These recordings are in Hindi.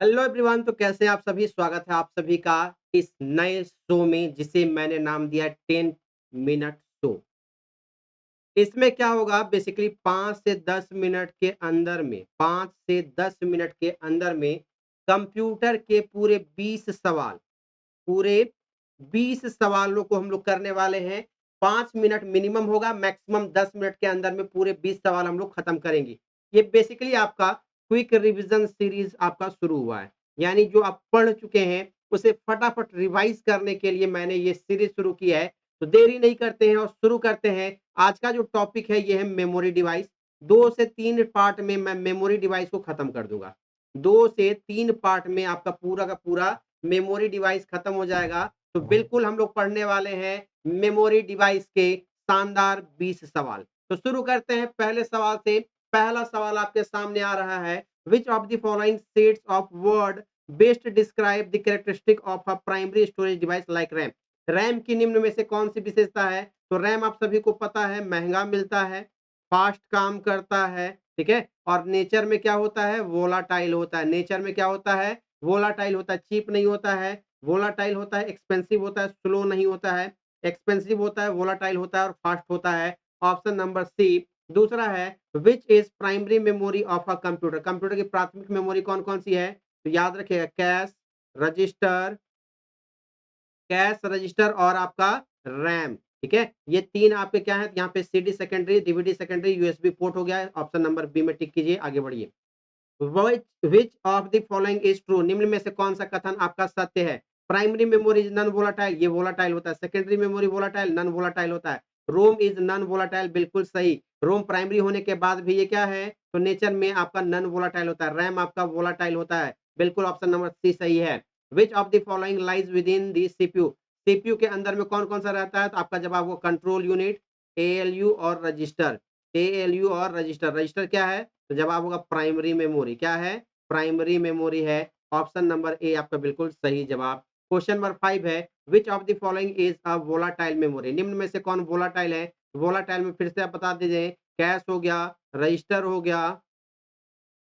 हेलो एवरीवन, तो कैसे हैं आप सभी? स्वागत है आप सभी का इस नए शो में जिसे मैंने नाम दिया 10 मिनट शो। इसमें क्या होगा बेसिकली 5 से 10 मिनट के अंदर में 5 से 10 मिनट के अंदर में कंप्यूटर के पूरे 20 सवालों को हम लोग करने वाले हैं। 5 मिनट मिनिमम होगा, मैक्सिमम 10 मिनट के अंदर में पूरे 20 सवाल हम लोग खत्म करेंगे। ये बेसिकली आपका क्विक रिवीजन सीरीज आपका शुरू हुआ है। यानी जो आप पढ़ चुके हैं, उसे फटाफट रिवाइज़ करने के लिए मैंने ये सीरीज शुरू की है। तो देरी नहीं करते हैं और शुरू करते हैं। आज का जो टॉपिक है ये है मेमोरी डिवाइस। 2 से 3 पार्ट में मैं मेमोरी डिवाइस को खत्म कर दूँगा। 2 से 3 पार्ट में आपका पूरा का पूरा मेमोरी डिवाइस खत्म हो जाएगा। तो बिल्कुल हम लोग पढ़ने वाले हैं मेमोरी डिवाइस के शानदार 20 सवाल। तो शुरू करते हैं पहले सवाल से। पहला सवाल आपके सामने आ रहा है, which of the following sets of word best describe the characteristic of a primary storage device like RAM. RAM की निम्न में से कौन सी विशेषता है? तो रैम आप सभी को पता है महंगा मिलता है, फास्ट काम करता है, ठीक है? और नेचर में क्या होता है? वोलाटाइल होता है। नेचर में क्या होता है? वोलाटाइल होता है, चीप नहीं होता है, वोलाटाइल होता है, एक्सपेंसिव होता है, स्लो नहीं होता है, एक्सपेंसिव होता है, वोलाटाइल होता है और फास्ट होता है। Option number C. दूसरा है, which is primary memory of a computer. Computer की प्राथमिक मेमोरी कौन-कौन सी है? तो याद रखिएगा, रजिस्टर कैश रजिस्टर और आपका रैम, ठीक है? ये 3 आपके क्या हैं? यहाँ पे CD secondary, DVD secondary, USB port हो गया है। ऑप्शन नंबर बी में टिक कीजिए, आगे बढ़िए। Which of the following is true. निम्न में से कौन सा कथन आपका सत्य है? Primary memory is non volatile, ये वोलाटाइल होता है। Secondary memory volatile, non volatile होता है। रोम इज नॉन वोलाटाइल, बिल्कुल सही। रोम प्राइमरी होने के बाद भी ये क्या है? तो नेचर में आपका नॉन वोलाटाइल होता है। रैम आपका वोलाटाइल होता है। बिल्कुल ऑप्शन नंबर सी सही है। Which of the following lies with in the CPU. CPU के अंदर में कौन-कौन सा रहता है? तो आपका जवाब होगा कंट्रोल यूनिट, एएलयू और रजिस्टर। एएलयू और रजिस्टर। रजिस्टर क्या है? तो जवाब होगा प्राइमरी मेमोरी। क्या है? प्राइमरी मेमोरी है। ऑप्शन नंबर ए आपका बिल्कुल सही जवाब। क्वेश्चन नंबर 5 है, which of the following is a volatile memory. निम्न में से कौन वोलाटाइल है? वोलाटाइल में फिर से आप बता दीजिए, कैश हो गया, रजिस्टर हो गया,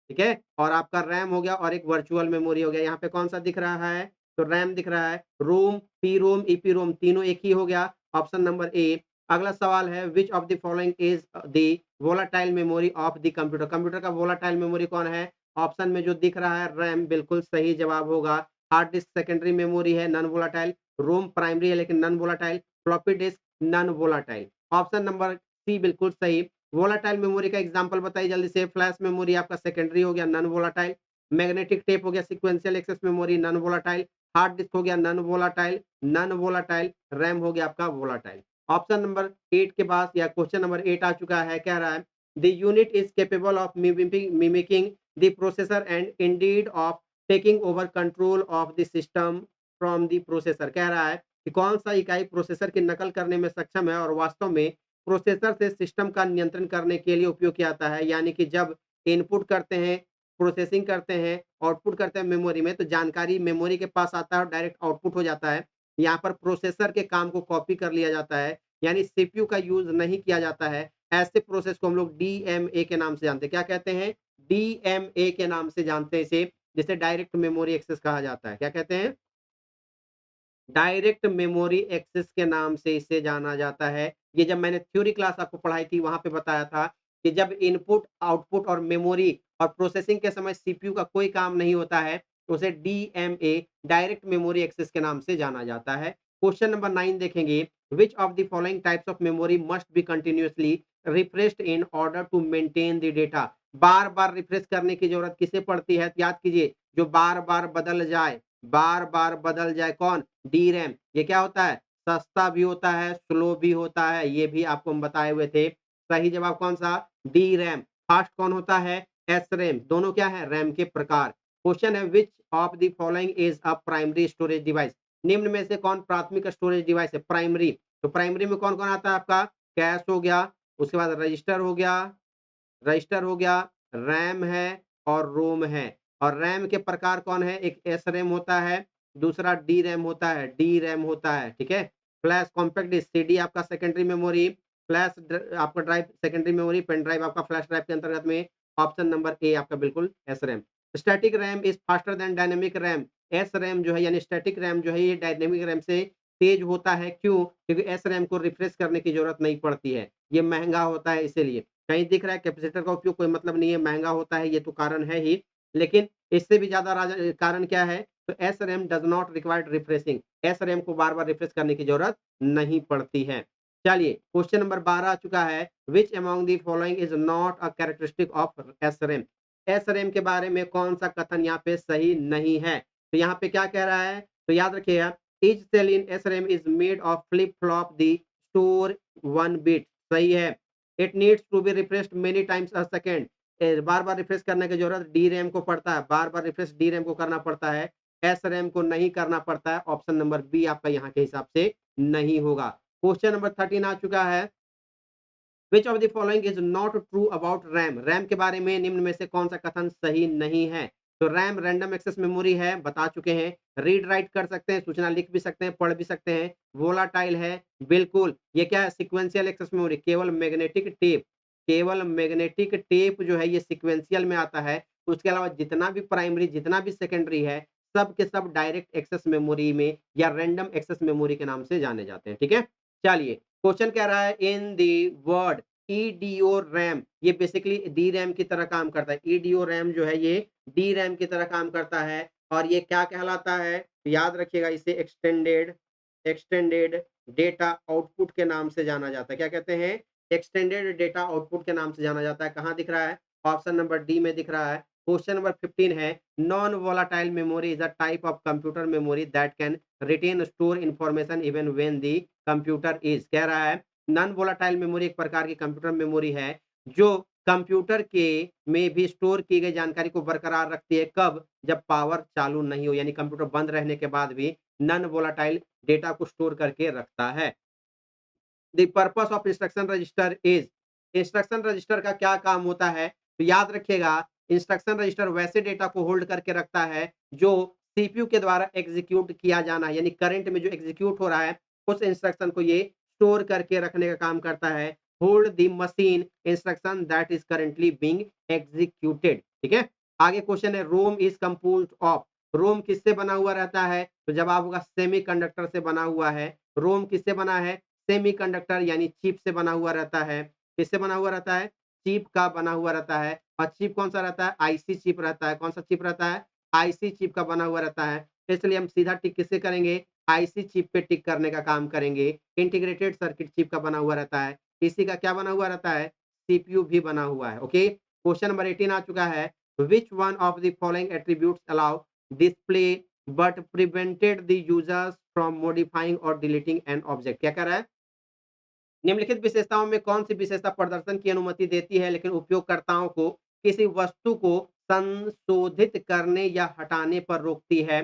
ठीक है? और आपका रैम हो गया और एक वर्चुअल मेमोरी हो गया। यहाँ पे कौन-सा दिख रहा है? तो रैम दिख रहा है। रोम, पी-रोम, ईपीरोम तीनों एक ही हो गया। ऑप्शन नंबर ए। अगला सवाल है, which of the following is the volatile memory of the computer. Computer का वोलाटाइल मेमोरी कौन है? ऑप्शन में जो दिख रहा है रैम, बिल्कुल सही जवाब होगा। हार्ड डिस्क सेकेंडरी मेमोरी है, नॉन वोलाटाइल। रोम प्राइमरी है लेकिन non volatile. Floppy disk non volatile. Option number C बिल्कुल सही। वोलाटाइल मेमोरी का एग्जांपल बताइए जल्दी से। फ्लैश मेमोरी आपका सेकेंडरी हो गया, नॉन वोलाटाइल। मैग्नेटिक टेप हो गया, sequential access memory, non volatile. Hard disk हो गया, non volatile. Non volatile RAM हो गया आपका वोलाटाइल। ऑप्शन नंबर 8 के पास या क्वेश्चन नंबर 8 आ चुका है, कह रहा है the unit is capable of mimicking the processor and Indeed of taking over control of the system from the processor. कह रहा है कि कौन सा इकाई प्रोसेसर की नकल करने में सक्षम है और वास्तव में प्रोसेसर से सिस्टम का नियंत्रण करने के लिए उपयोग किया जाता है। यानी कि जब इनपुट करते हैं, प्रोसेसिंग करते हैं, आउटपुट करते हैं मेमोरी में, तो जानकारी मेमोरी के पास आता है और डायरेक्ट आउटपुट हो जाता है। यहाँ पर प्रोसेसर के काम को कॉपी कर लिया जाता है, यानी सीपीयू का यूज़ नहीं किया जाता है। ऐसे प्रोसेस को हम लोग डीएमए के नाम से जानते हैं। क्या कहते हैं? डीएमए के नाम से जानते हैं इसे, जिसे डायरेक्ट मेमोरी एक्सेस कहा जाता है। क्या कहते हैं? डायरेक्ट मेमोरी एक्सेस के नाम से इसे जाना जाता है। ये जब मैंने थ्योरी क्लास आपको पढ़ाई थी, वहाँ पे बताया था कि जब इनपुट, आउटपुट और मेमोरी और प्रोसेसिंग के समय सीपीयू का कोई काम नहीं होता है, तो उसे डीएमए, डायरेक्ट मेमोरी एक्सेस के नाम से जाना जाता है। क्वेश्चन नंबर 9 देखेंगे, which of the following types of memory must be continuously refreshed in order to maintain the data. बार-बार रिफ्रेश करने की ज़रूरत किसे पड़ती है? तो याद कीजिए, जो बार-बार बदल जाए, बार-बार बदल जाए, कौन? डीरैम। ये क्या होता है? सस्ता भी होता है, स्लो भी होता है, ये भी आपको हम बताए हुए थे। सही जवाब कौन-सा? डीरैम। फास्ट कौन होता है? एसरैम। दोनों क्या है? रैम के प्रकार। क्वेश्चन है, which of the following is a primary storage device. निम्न में से कौन प्राथमिक स्टोरेज डिवाइस है? प्राइमरी। तो प्राइमरी में कौन-कौन आता है आपका? कैश हो गया, उसके बाद रजिस्टर हो गया, रैम है और रोम है। और रैम के प्रकार कौन है? एक एसरैम होता है, दूसरा डीरैम होता है, डीरैम होता है, ठीक है? फ्लैश कॉम्पैक्ट डिस्क, सीडी आपका सेकेंडरी मेमोरी, आपका drive secondary memory, pen drive आपका फ्लैश ड्राइव के अंतर्गत में। ऑप्शन नंबर ए आपका बिल्कुल SRAM. Static RAM is faster than dynamic RAM. S RAM जो है यानी स्टैटिक रैम जो है ये डायनेमिक रैम से तेज होता है, क्यों? क्योंकि एस रैम को रिफ्रेश करने की जरूरत नहीं पड़ती है, ये महंगा होता है इसीलिए। कहीं दिख रहा है कैपेसिटर का उपयोग कोई मतलब नहीं है, महंगा होता है, ये तो कारण है ही, लेकिन इससे भी ज्यादा कारण क्या है? तो S RAM does not required refreshing, S RAM को बार बार रिफ्रेश करने की जरूरत नहीं पड़ती है। चलिए क्वेश्चन नंबर 12 आ चुका है, which among the following is not a characteristic of S RAM. S RAM के बारे में कौन सा कथन यहाँ पे सही नहीं है? तो यहाँ पे क्या कह रहा है? तो याद रखिएगा, each cell in S RAM is made of flip flop the store 1 bit, सही है। It needs to be refreshed many times a second, बार बार रिफ्रेश करने की जरूरत डी रैम को पड़ता है, बार बार रिफ्रेश डी रैम को करना पड़ता है, एस रैम को नहीं करना पड़ता है। ऑप्शन नंबर बी आपका यहाँ के हिसाब से नहीं होगा। क्वेश्चन नंबर 13 आ चुका है, विच of the following is not true about RAM. RAM के बारे में निम्न में से कौन सा कथन सही नहीं है? तो रैम रैंडम एक्सेस मेमोरी है, बता चुके हैं। रीड राइट कर सकते हैं, सूचना लिख भी सकते हैं, पढ़ भी सकते हैं। वोलाटाइल है, बिल्कुल। ये क्या है? सिक्वेंशियल एक्सेस मेमोरी, केवल मैग्नेटिक टेप, केवल मैग्नेटिक टेप जो है ये सिक्वेंशियल में आता है। उसके अलावा जितना भी प्राइमरी, जितना भी सेकेंडरी है, सब के सब डायरेक्ट एक्सेस मेमोरी में या रैंडम एक्सेस मेमोरी के नाम से जाने जाते हैं, ठीक है। चलिए क्वेश्चन कह रहा है, इन दी वर्ड ईडीओ रैम, ये बेसिकली डी रैम की तरह काम करता है। ईडीओ रैम जो है ये डी रैम की तरह काम करता है, और ये क्या कहलाता है? याद रखिएगा, इसे एक्सटेंडेड एक्सटेंडेड डेटा आउटपुट के नाम से जाना जाता है। क्या कहते हैं? एक्सटेंडेड डेटा आउटपुट के नाम से जाना जाता है। कहाँ दिख रहा है? ऑप्शन नंबर डी में दिख रहा है। क्वेश्चन नंबर 15 है, non volatile memory is a type of computer memory that can retain store information even when the computer is, कह रहा है नॉन वोलाटाइल मेमोरी एक प्रकार की कंप्यूटर मेमोरी है जो कंप्यूटर के में भी स्टोर की गई जानकारी को बरकरार रखती है। कब? जब पावर चालू नहीं हो, यानी कंप्यूटर बंद रहने के बाद भी नॉन वोलाटाइल डेटा को स्टोर करके रखता है। The purpose of instruction register is, instruction register का क्या काम होता है? तो याद रखिएगा, इंस्ट्रक्शन रजिस्टर वैसे डेटा को होल्ड करके रखता है जो सीपीयू के द्वारा एग्जीक्यूट किया जाना है, यानी करंट में जो एग्जीक्यूट हो रहा है उस इंस्ट्रक्शन को ये स्टोर करके रखने का काम करता है। Hold the machine instruction that is currently being executed, ठीक है। आगे क्वेश्चन है, रोम इज कंपोज्ड ऑफ, रोम किससे बना हुआ रहता है? तो जवाब होगा सेमीकंडक्टर से बना हुआ है। रोम किससे बना है? सेमीकंडक्टर यानी चिप से बना हुआ रहता है। किससे बना हुआ रहता है? चिप का बना हुआ रहता है। और चिप कौन सा रहता है? आईसी चिप रहता है। कौन सा चिप रहता है? आईसी चिप का बना हुआ रहता है। इसलिए हम सीधा टिक किससे करेंगे? आईसी चिप पे टिक करने का काम करेंगे। इंटीग्रेटेड सर्किट चिप का बना हुआ रहता है। इसी का क्या बना हुआ रहता है? सीपीयू भी बना हुआ है। ओके, क्वेश्चन नंबर 18 आ चुका है, which one of the following attributes allow display but prevented the users from modifying और डिलीटिंग एन ऑब्जेक्ट। क्या कर रहा है? निम्नलिखित विशेषताओं में कौन सी विशेषता प्रदर्शन की अनुमति देती है लेकिन उपयोगकर्ताओं को किसी वस्तु को संशोधित करने या हटाने पर रोकती है?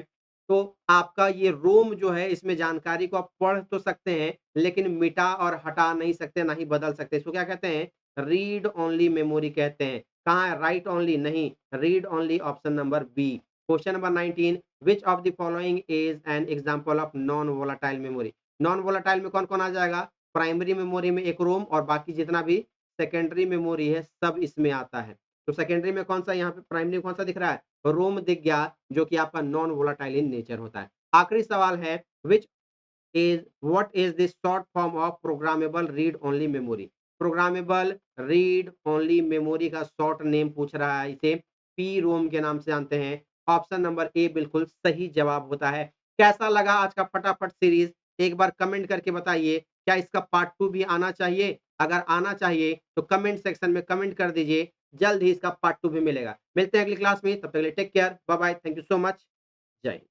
तो आपका ये रोम जो है इसमें जानकारी को आप पढ़ तो सकते हैं लेकिन मिटा और हटा नहीं सकते, ना ही बदल सकते। इसको क्या कहते हैं? रीड ओनली मेमोरी कहते हैं। कहाँ है? राइट ओनली नहीं, read only, option number B. Question number 19, which of the following is an example of non volatile memory. Non volatile में कौन कौन आ जाएगा? प्राइमरी मेमोरी में एक रोम और बाकी जितना भी सेकेंडरी मेमोरी है सब इसमें आता है। तो सेकेंडरी में कौन सा, यहाँ पे प्राइमरी में कौन सा दिख रहा है? रोम दिख गया, जो कि आपका नॉन वोलाटाइल इन नेचर होता है। आखिरी सवाल है, which is what is the short form of programmable read only memory. Programmable read only memory का शॉर्ट नेम पूछ रहा है, इसे पी रोम के नाम से जानते हैं। ऑप्शन नंबर ए बिल्कुल सही जवाब होता है। कैसा लगा आज का फटाफट सीरीज? एक बार कमेंट करके बताइए, क्या इसका पार्ट 2 भी आना चाहिए? अगर आना चाहिए तो कमेंट सेक्शन में कमेंट कर दीजिए, जल्द ही इसका पार्ट 2 भी मिलेगा। मिलते हैं अगली क्लास में, तब तक के लिए take care, bye bye, thank you so much, जय हिंद।